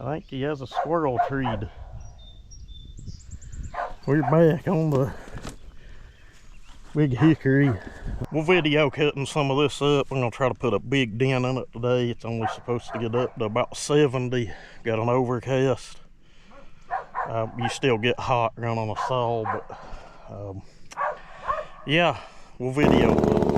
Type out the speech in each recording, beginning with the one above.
I think he has a squirrel treed. We're back on the big hickory. We'll video cutting some of this up. We're gonna try to put a big dent in it today. It's only supposed to get up to about 70. Got an overcast. You still get hot running a saw, but yeah, we'll video it.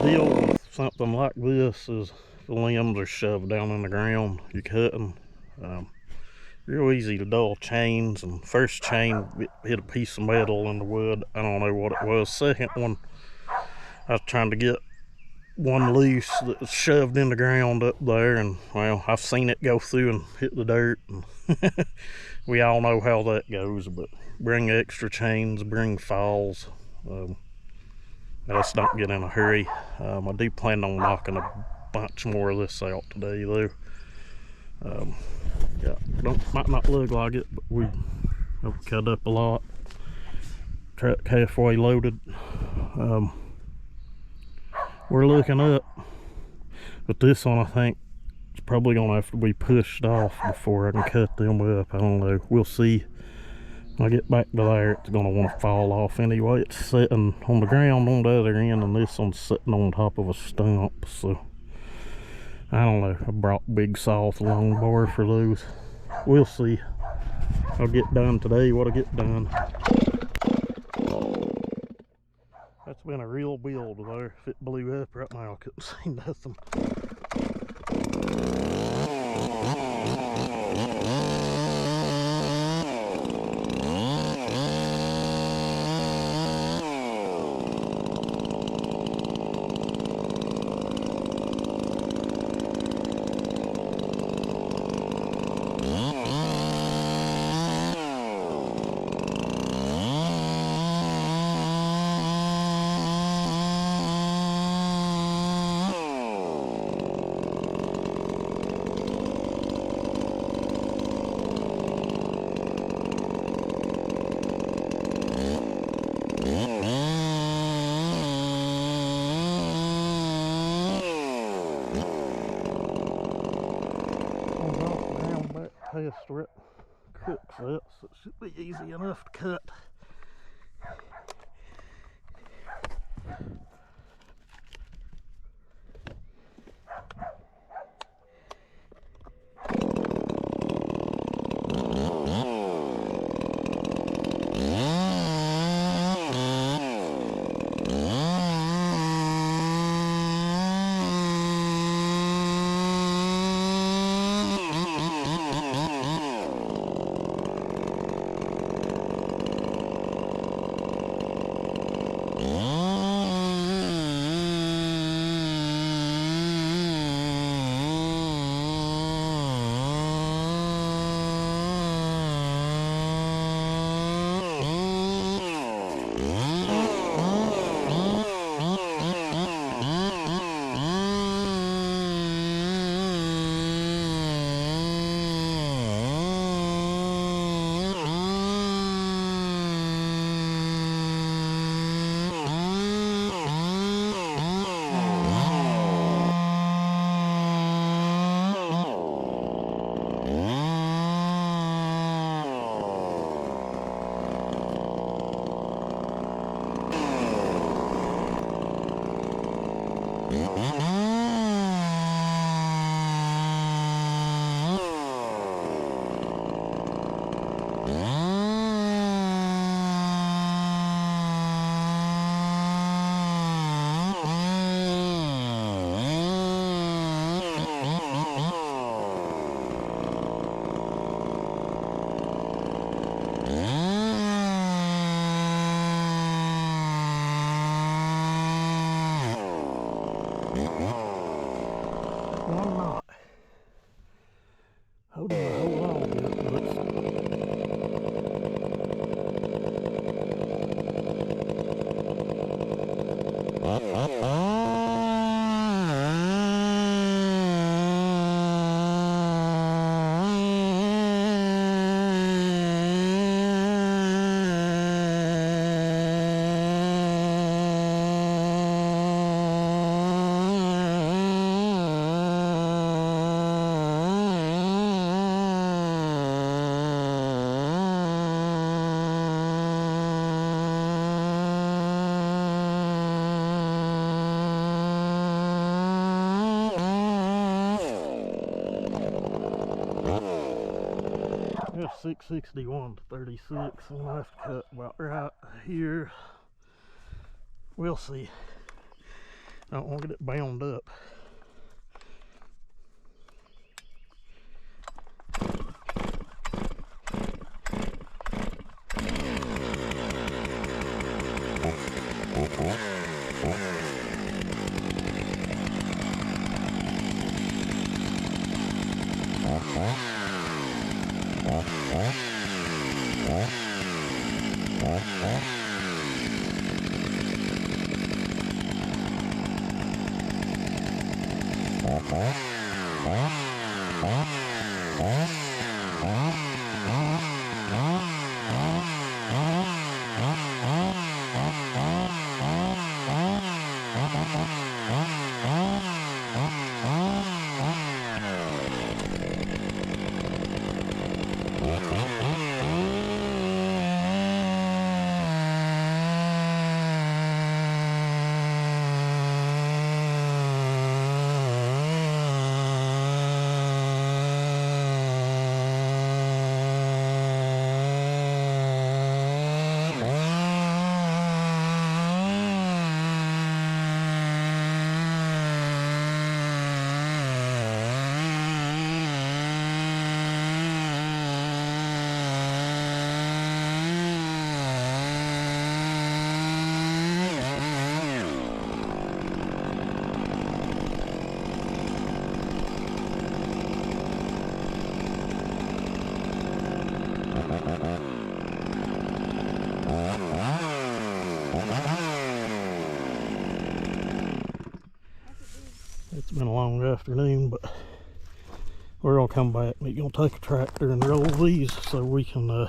Deal with something like this is the limbs are shoved down in the ground. You're cutting. Real easy to dull chains, and first chain hit a piece of metal in the wood. I don't know what it was. Second one, I was trying to get one loose that was shoved in the ground up there, and well, I've seen it go through and hit the dirt, and we all know how that goes. But bring extra chains, bring files. Let's not get in a hurry. I do plan on knocking a bunch more of this out today, though. Yeah, might not look like it, but we have cut up a lot. Truck halfway loaded. We're looking up, but this one I think is probably gonna have to be pushed off before I can cut them up. I don't know. We'll see. When I get back to there, it's gonna want to fall off anyway. It's sitting on the ground on the other end, and this one's sitting on top of a stump, so I don't know. I brought big soft long bar for those. We'll see. I'll get done today what I get done. That's been a real build there. If it blew up right now, I couldn't see nothing. Past where it cooks at, so it should be easy enough to cut. One knot. Hold on, hold on. That's 661 to 36, and I have to cut about right here. We'll see. I don't want to get it bound up. It's been a long afternoon, but we're gonna come back and we're gonna take a tractor and roll these so we can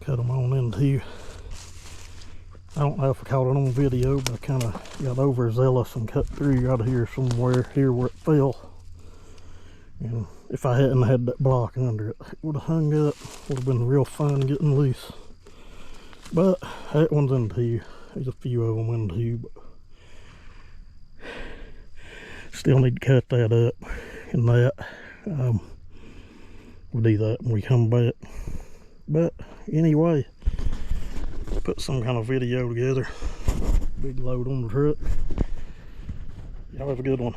cut them on into here. I don't know if I caught it on video, but I kind of got overzealous and cut through out of here somewhere here where it fell. And if I hadn't had that block under it, it would have hung up. Would have been real fun getting loose. But that one's into here. There's a few of them in too, but still need to cut that up and that. We'll do that when we come back. But anyway, put some kind of video together. Big load on the truck. Y'all have a good one.